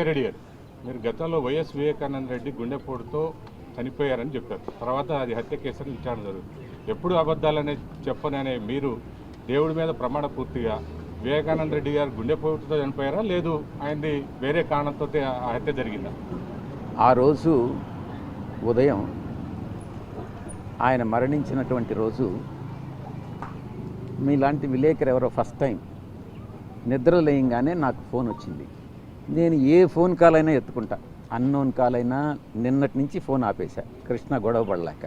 సంజయ్ రెడ్డి గారు, మీరు గతంలో వైఎస్ వివేకానంద రెడ్డి గుండెపోటుతో చనిపోయారని చెప్పారు. తర్వాత అది హత్య కేసుని విచారణ జరుగుతుంది. ఎప్పుడు అబద్ధాలనే చెప్పననే మీరు దేవుడి మీద ప్రమాణ పూర్తిగా వివేకానంద రెడ్డి గారు గుండెపోటుతో చనిపోయారా, లేదు ఆయనది వేరే కారణంతో ఆ హత్య జరిగిందా? ఆ రోజు ఉదయం ఆయన మరణించినటువంటి రోజు మీలాంటి విలేకరు ఎవరో ఫస్ట్ టైం నిద్ర లేయంగానే నాకు ఫోన్ వచ్చింది. నేను ఏ ఫోన్ కాల్ అయినా ఎత్తుకుంటా, అన్నోన్ కాల్ అయినా. నిన్నటి నుంచి ఫోన్ ఆపేశా, కృష్ణ గొడవ పడలేక.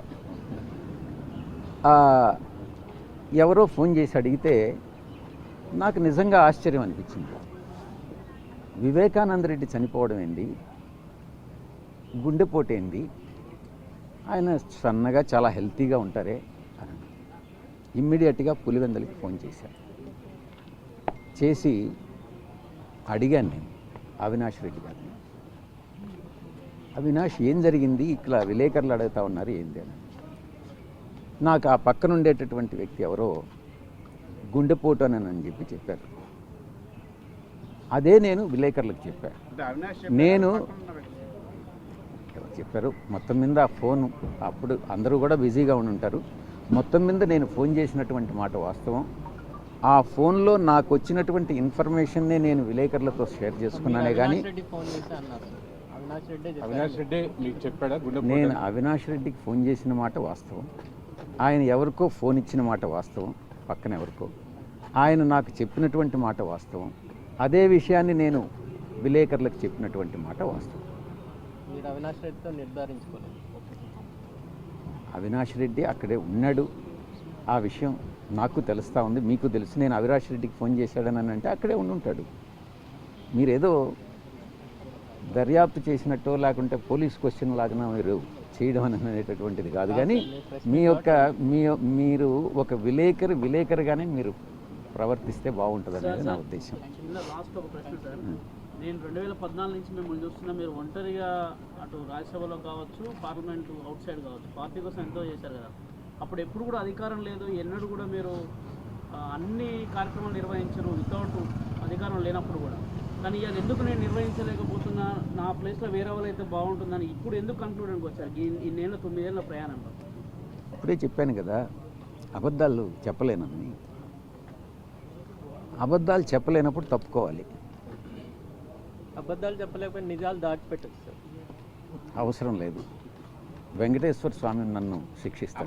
ఎవరో ఫోన్ చేసి అడిగితే నాకు నిజంగా ఆశ్చర్యం అనిపించింది. వివేకానంద రెడ్డి చనిపోవడం ఏంది, గుండెపోటు ఏంది, ఆయన సన్నగా చాలా హెల్తీగా ఉంటారే అని ఇమ్మీడియట్గా పులివెందులకి ఫోన్ చేసి అడిగాను నేను అవినాష్ రెడ్డి గారిని. అవినాష్, ఏం జరిగింది, ఇట్లా విలేకరులు అడుగుతా ఉన్నారు ఏంది అని. నాకు ఆ పక్కన ఉండేటటువంటి వ్యక్తి ఎవరో గుండెపోటు అని చెప్పారు. అదే నేను విలేకరులకు చెప్పాను. నేను చెప్పారు మొత్తం మీద ఆ ఫోన్, అప్పుడు అందరూ కూడా బిజీగా ఉండి ఉంటారు. మొత్తం మీద నేను ఫోన్ చేసినటువంటి మాట వాస్తవం. ఆ ఫోన్లో నాకు వచ్చినటువంటి ఇన్ఫర్మేషన్నే నేను విలేకరులతో షేర్ చేసుకున్నానే కానీ నేను అవినాష్ రెడ్డికి ఫోన్ చేసిన మాట వాస్తవం. ఆయన ఎవరికో ఫోన్ ఇచ్చిన మాట వాస్తవం, పక్కన ఎవరికో. ఆయన నాకు చెప్పినటువంటి మాట వాస్తవం. అదే విషయాన్ని నేను విలేకరులకు చెప్పినటువంటి మాట వాస్తవం. అవినాష్ రెడ్డితో నిర్ధారించుకోలేదు. అవినాష్ రెడ్డి అక్కడే ఉన్నాడు, ఆ విషయం నాకు తెలుస్తూ ఉంది, మీకు తెలుసు. నేను అవినాష్ రెడ్డికి ఫోన్ చేశాడని అంటే అక్కడే ఉండుంటాడు. మీరేదో దర్యాప్తు చేసినట్టో లేకుంటే పోలీస్ క్వశ్చన్ లాగా మీరు చేయడం అనేటటువంటిది కాదు. కానీ మీరు ఒక విలేకరుగానే మీరు ప్రవర్తిస్తే బాగుంటుంది అనేది నా ఉద్దేశం. నేను 2014 నుంచి మిమ్మల్ని చూస్తున్నా, మీరు ఒంటరిగా అటు రాజ్యసభలో కావచ్చు, పార్లమెంటు అవుట్ సైడ్ కావచ్చు, పార్టీ కోసం ఎంతో చేశారు కదా. అప్పుడు ఎప్పుడు కూడా అధికారం లేదు, ఎన్నడూ కూడా మీరు అన్ని కార్యక్రమాలు నిర్వహించరు వితౌట్ అధికారం లేనప్పుడు కూడా. కానీ ఇవాళ ఎందుకు నేను నిర్వహించలేకపోతున్నా, నా ప్లేస్లో వేరే వాళ్ళు అయితే బాగుంటుందని ఇప్పుడు ఎందుకు కన్క్లూడెన్కి వచ్చారు ఈ 9 ఏళ్ళ ప్రయాణంలో? అప్పుడే చెప్పాను కదా, అబద్ధాలు చెప్పలేనని. అబద్ధాలు చెప్పలేనప్పుడు తప్పుకోవాలి. అబద్ధాలు చెప్పలేకపోతే నిజాలు దాచిపెట్టచ్చు సార్, అవసరం లేదు. వెంకటేశ్వర స్వామి నన్ను శిక్షిస్తాడు.